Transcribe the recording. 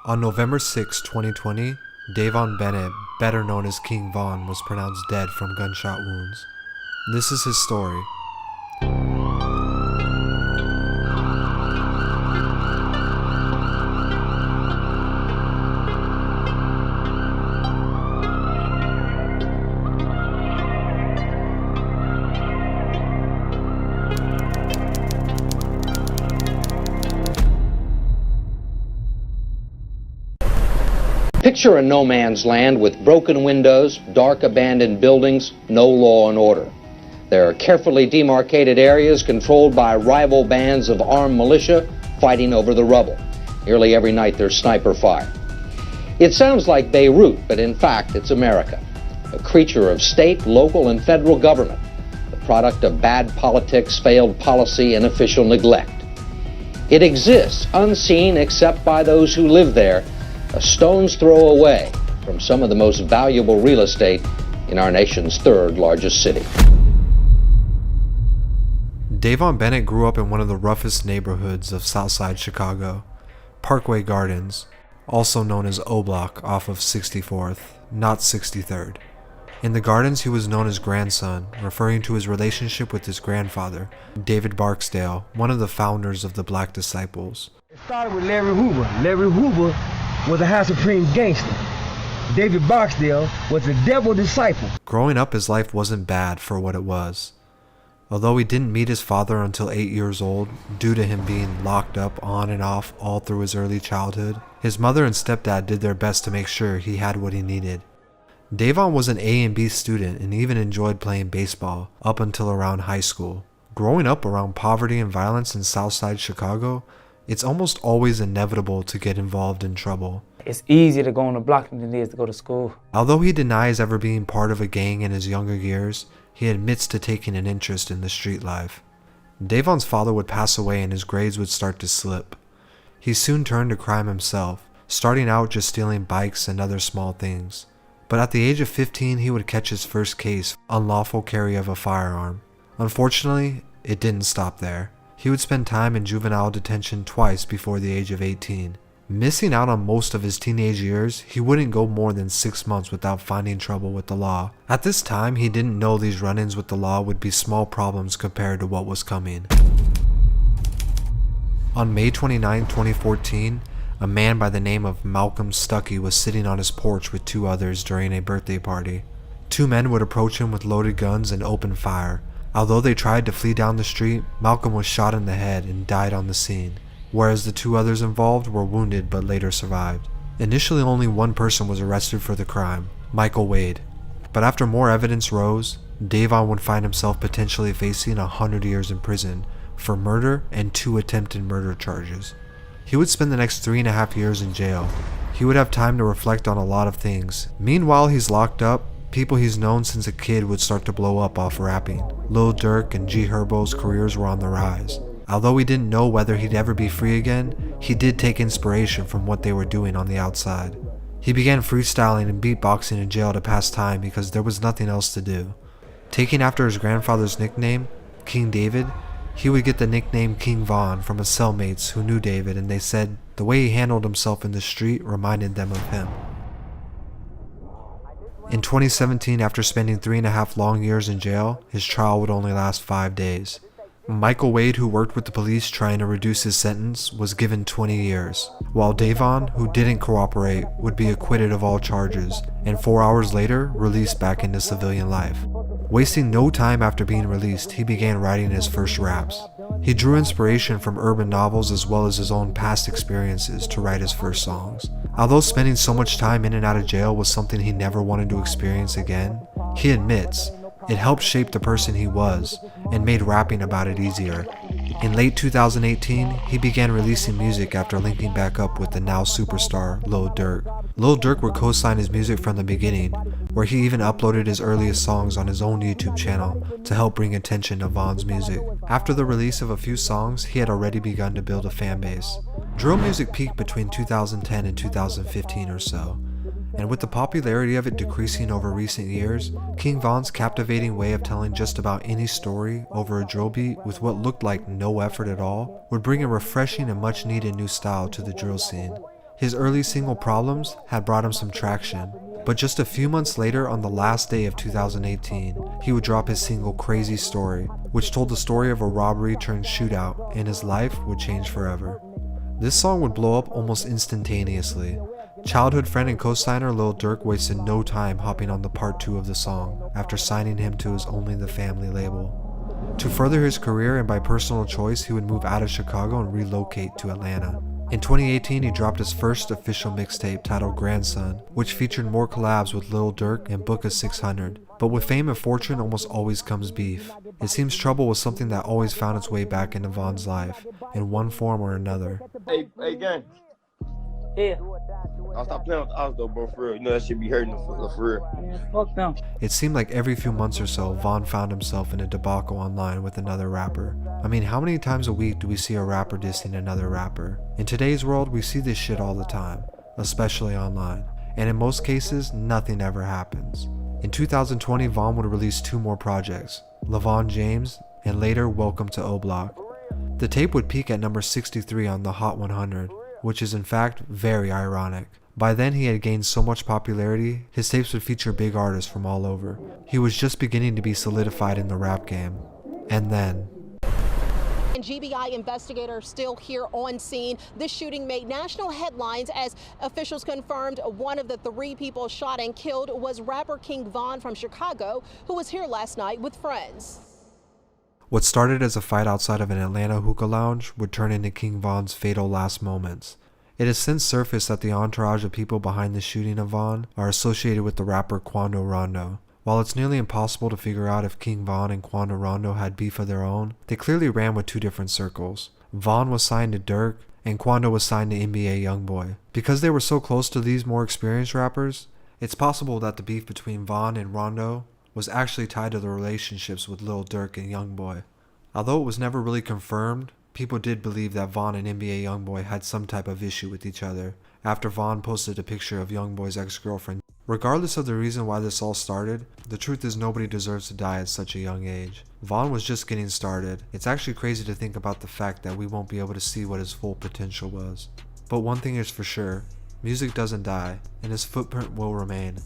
On November 6, 2020, Davon Bennett, better known as King Von, was pronounced dead from gunshot wounds. This is his story. Picture a no man's land with broken windows, dark abandoned buildings, no law and order. There are carefully demarcated areas controlled by rival bands of armed militia fighting over the rubble. Nearly every night there's sniper fire. It sounds like Beirut, but in fact it's America, a creature of state, local, and federal government, the product of bad politics, failed policy, and official neglect. It exists unseen except by those who live there, a stone's throw away from some of the most valuable real estate in our nation's third largest city. Davon Bennett grew up in one of the roughest neighborhoods of Southside Chicago, Parkway Gardens, also known as O Block off of 64th, not 63rd. In the Gardens, he was known as Grandson, referring to his relationship with his grandfather, David Barksdale, one of the founders of the Black Disciples. It started with Larry Hoover. Larry Hoover was a High Supreme gangster. David Barksdale was a devil disciple. Growing up, his life wasn't bad for what it was. Although he didn't meet his father until 8 years old, due to him being locked up on and off all through his early childhood, his mother and stepdad did their best to make sure he had what he needed. Davon was an A and B student and even enjoyed playing baseball up until around high school. Growing up around poverty and violence in Southside Chicago, it's almost always inevitable to get involved in trouble. It's easier to go on the block than it is to go to school. Although he denies ever being part of a gang in his younger years, he admits to taking an interest in the street life. Davon's father would pass away and his grades would start to slip. He soon turned to crime himself, starting out just stealing bikes and other small things. But at the age of 15, he would catch his first case, unlawful carry of a firearm. Unfortunately, it didn't stop there. He would spend time in juvenile detention twice before the age of 18. Missing out on most of his teenage years, he wouldn't go more than 6 months without finding trouble with the law. At this time, he didn't know these run-ins with the law would be small problems compared to what was coming. On May 29, 2014, a man by the name of Malcolm Stuckey was sitting on his porch with two others during a birthday party. Two men would approach him with loaded guns and open fire. Although they tried to flee down the street, Malcolm was shot in the head and died on the scene, whereas the two others involved were wounded but later survived. Initially, only one person was arrested for the crime, Michael Wade. But after more evidence rose, Davon would find himself potentially facing 100 years in prison for murder and 2 attempted murder charges. He would spend the next 3.5 years in jail. He would have time to reflect on a lot of things. Meanwhile, he's locked up. People he's known since a kid would start to blow up off rapping. Lil Durk and G Herbo's careers were on the rise. Although he didn't know whether he'd ever be free again, he did take inspiration from what they were doing on the outside. He began freestyling and beatboxing in jail to pass time because there was nothing else to do. Taking after his grandfather's nickname, King David, he would get the nickname King Von from his cellmates who knew David, and they said the way he handled himself in the street reminded them of him. In 2017, after spending 3.5 long years in jail, his trial would only last 5 days. Michael Wade, who worked with the police trying to reduce his sentence, was given 20 years, while Davon, who didn't cooperate, would be acquitted of all charges, and 4 hours later, released back into civilian life. Wasting no time after being released, he began writing his first raps. He drew inspiration from urban novels as well as his own past experiences to write his first songs. Although spending so much time in and out of jail was something he never wanted to experience again, he admits it helped shape the person he was and made rapping about it easier. In late 2018, he began releasing music after linking back up with the now superstar Lil Durk. Lil Durk would co-sign his music from the beginning, where he even uploaded his earliest songs on his own YouTube channel to help bring attention to Von's music. After the release of a few songs, he had already begun to build a fan base. Drill music peaked between 2010 and 2015 or so, and with the popularity of it decreasing over recent years, King Von's captivating way of telling just about any story over a drill beat with what looked like no effort at all would bring a refreshing and much needed new style to the drill scene. His early single Problems had brought him some traction, but just a few months later, on the last day of 2018, he would drop his single Crazy Story, which told the story of a robbery turned shootout, and his life would change forever. This song would blow up almost instantaneously. Childhood friend and co-signer Lil Durk wasted no time hopping on the part 2 of the song after signing him to his Only the Family label. To further his career and by personal choice, he would move out of Chicago and relocate to Atlanta. In 2018, he dropped his first official mixtape titled Grandson, which featured more collabs with Lil Durk and Booka 600. But with fame and fortune almost always comes beef. It seems trouble was something that always found its way back into Von's life, in one form or another. Hey, gang. Yeah. I'll stop playing with the odds though, bro, for real. You know that shit be hurting for real. Yeah, fuck them. It seemed like every few months or so, Von found himself in a debacle online with another rapper. I mean, how many times a week do we see a rapper dissing another rapper? In today's world, we see this shit all the time, especially online. And in most cases, nothing ever happens. In 2020, Von would release 2 more projects, LeVon James, and later Welcome to O Block. The tape would peak at number 63 on the Hot 100, which is in fact very ironic. By then he had gained so much popularity, his tapes would feature big artists from all over. He was just beginning to be solidified in the rap game. And then... And GBI investigators still here on scene. This shooting made national headlines as officials confirmed one of the 3 people shot and killed was rapper King Von from Chicago, who was here last night with friends. What started as a fight outside of an Atlanta hookah lounge would turn into King Von's fatal last moments. It has since surfaced that the entourage of people behind the shooting of Von are associated with the rapper Quando Rondo. While it's nearly impossible to figure out if King Von and Quando Rondo had beef of their own, they clearly ran with 2 different circles. Von was signed to Durk, and Quando was signed to NBA Youngboy. Because they were so close to these more experienced rappers, it's possible that the beef between Von and Rondo was actually tied to the relationships with Lil Durk and Youngboy. Although it was never really confirmed, people did believe that Von and NBA Youngboy had some type of issue with each other after Von posted a picture of Youngboy's ex-girlfriend. Regardless of the reason why this all started, the truth is nobody deserves to die at such a young age. Von was just getting started. It's actually crazy to think about the fact that we won't be able to see what his full potential was. But one thing is for sure, music doesn't die, and his footprint will remain.